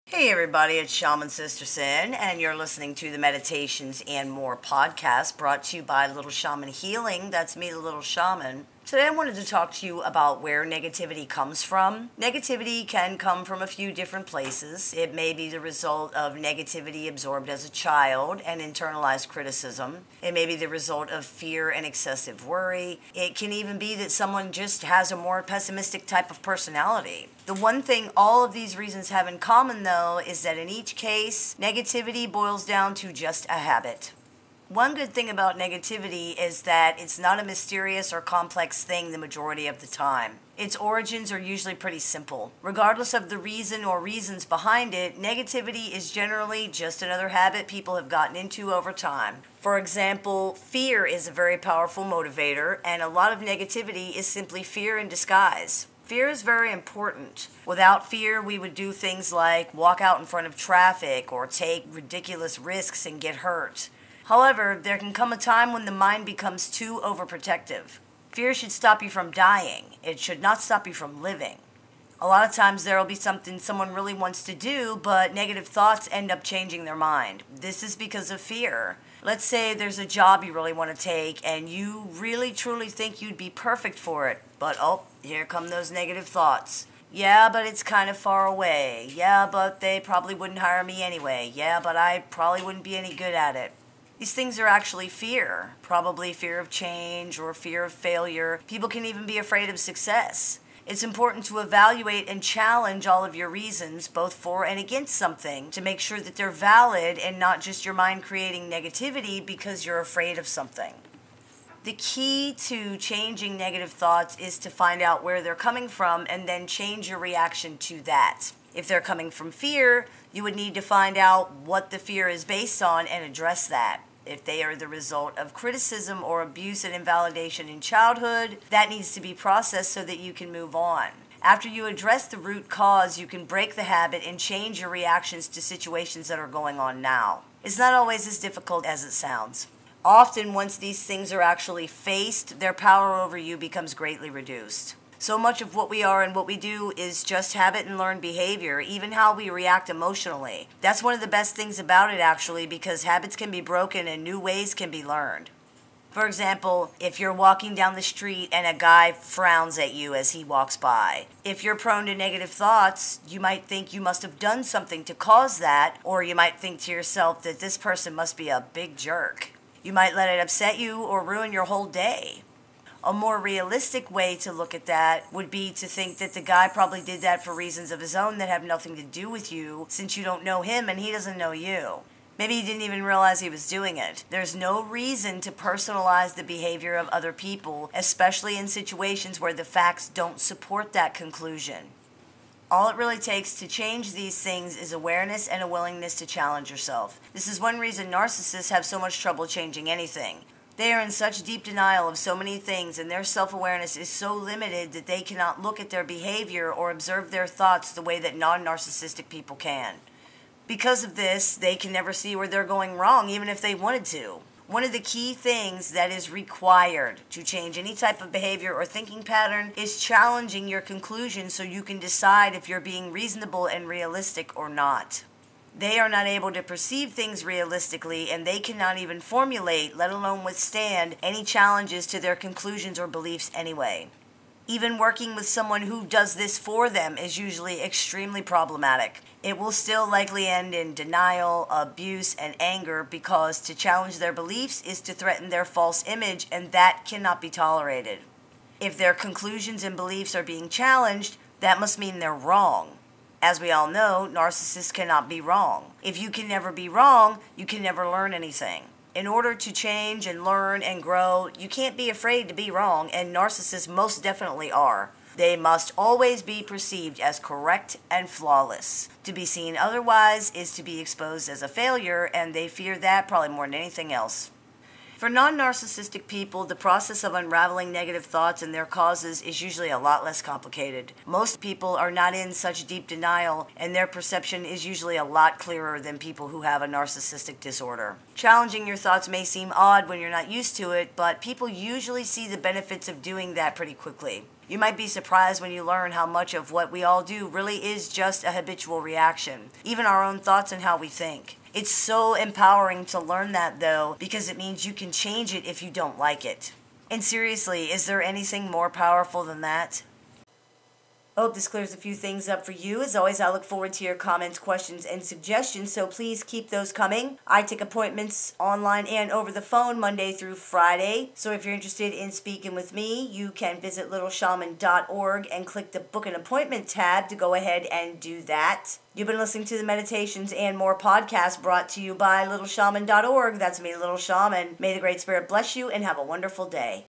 Hey everybody, it's Shaman Sister Sin, and you're listening to the Meditations and More podcast brought to you by Little Shaman Healing. That's me, the Little Shaman. Today I wanted to talk to you about where negativity comes from. Negativity can come from a few different places. It may be the result of negativity absorbed as a child and internalized criticism. It may be the result of fear and excessive worry. It can even be that someone just has a more pessimistic type of personality. The one thing all of these reasons have in common, though, is that in each case, negativity boils down to just a habit. One good thing about negativity is that it's not a mysterious or complex thing the majority of the time. Its origins are usually pretty simple. Regardless of the reason or reasons behind it, negativity is generally just another habit people have gotten into over time. For example, fear is a very powerful motivator, and a lot of negativity is simply fear in disguise. Fear is very important. Without fear, we would do things like walk out in front of traffic or take ridiculous risks and get hurt. However, there can come a time when the mind becomes too overprotective. Fear should stop you from dying. It should not stop you from living. A lot of times there will be something someone really wants to do, but negative thoughts end up changing their mind. This is because of fear. Let's say there's a job you really want to take and you really truly think you'd be perfect for it, but here come those negative thoughts. Yeah, but it's kind of far away. Yeah, but they probably wouldn't hire me anyway. Yeah, but I probably wouldn't be any good at it. These things are actually fear, probably fear of change or fear of failure. People can even be afraid of success. It's important to evaluate and challenge all of your reasons, both for and against something, to make sure that they're valid and not just your mind creating negativity because you're afraid of something. The key to changing negative thoughts is to find out where they're coming from and then change your reaction to that. If they're coming from fear, you would need to find out what the fear is based on and address that. If they are the result of criticism or abuse and invalidation in childhood, that needs to be processed so that you can move on. After you address the root cause, you can break the habit and change your reactions to situations that are going on now. It's not always as difficult as it sounds. Often, once these things are actually faced, their power over you becomes greatly reduced. So much of what we are and what we do is just habit and learned behavior, even how we react emotionally. That's one of the best things about it, actually, because habits can be broken and new ways can be learned. For example, if you're walking down the street and a guy frowns at you as he walks by, if you're prone to negative thoughts, you might think you must have done something to cause that, or you might think to yourself that this person must be a big jerk. You might let it upset you or ruin your whole day. A more realistic way to look at that would be to think that the guy probably did that for reasons of his own that have nothing to do with you, since you don't know him and he doesn't know you. Maybe he didn't even realize he was doing it. There's no reason to personalize the behavior of other people, especially in situations where the facts don't support that conclusion. All it really takes to change these things is awareness and a willingness to challenge yourself. This is one reason narcissists have so much trouble changing anything. They are in such deep denial of so many things, and their self-awareness is so limited that they cannot look at their behavior or observe their thoughts the way that non-narcissistic people can. Because of this, they can never see where they're going wrong, even if they wanted to. One of the key things that is required to change any type of behavior or thinking pattern is challenging your conclusions so you can decide if you're being reasonable and realistic or not. They are not able to perceive things realistically, and they cannot even formulate, let alone withstand, any challenges to their conclusions or beliefs anyway. Even working with someone who does this for them is usually extremely problematic. It will still likely end in denial, abuse, and anger because to challenge their beliefs is to threaten their false image, and that cannot be tolerated. If their conclusions and beliefs are being challenged, that must mean they're wrong. As we all know, narcissists cannot be wrong. If you can never be wrong, you can never learn anything. In order to change and learn and grow, you can't be afraid to be wrong, and narcissists most definitely are. They must always be perceived as correct and flawless. To be seen otherwise is to be exposed as a failure, and they fear that probably more than anything else. For non-narcissistic people, the process of unraveling negative thoughts and their causes is usually a lot less complicated. Most people are not in such deep denial, and their perception is usually a lot clearer than people who have a narcissistic disorder. Challenging your thoughts may seem odd when you're not used to it, but people usually see the benefits of doing that pretty quickly. You might be surprised when you learn how much of what we all do really is just a habitual reaction, even our own thoughts and how we think. It's so empowering to learn that, though, because it means you can change it if you don't like it. And seriously, is there anything more powerful than that? Hope this clears a few things up for you. As always, I look forward to your comments, questions, and suggestions, so please keep those coming. I take appointments online and over the phone Monday through Friday. So if you're interested in speaking with me, you can visit littleshaman.org and click the Book an Appointment tab to go ahead and do that. You've been listening to the Meditations and More podcast brought to you by littleshaman.org. That's me, Little Shaman. May the Great Spirit bless you and have a wonderful day.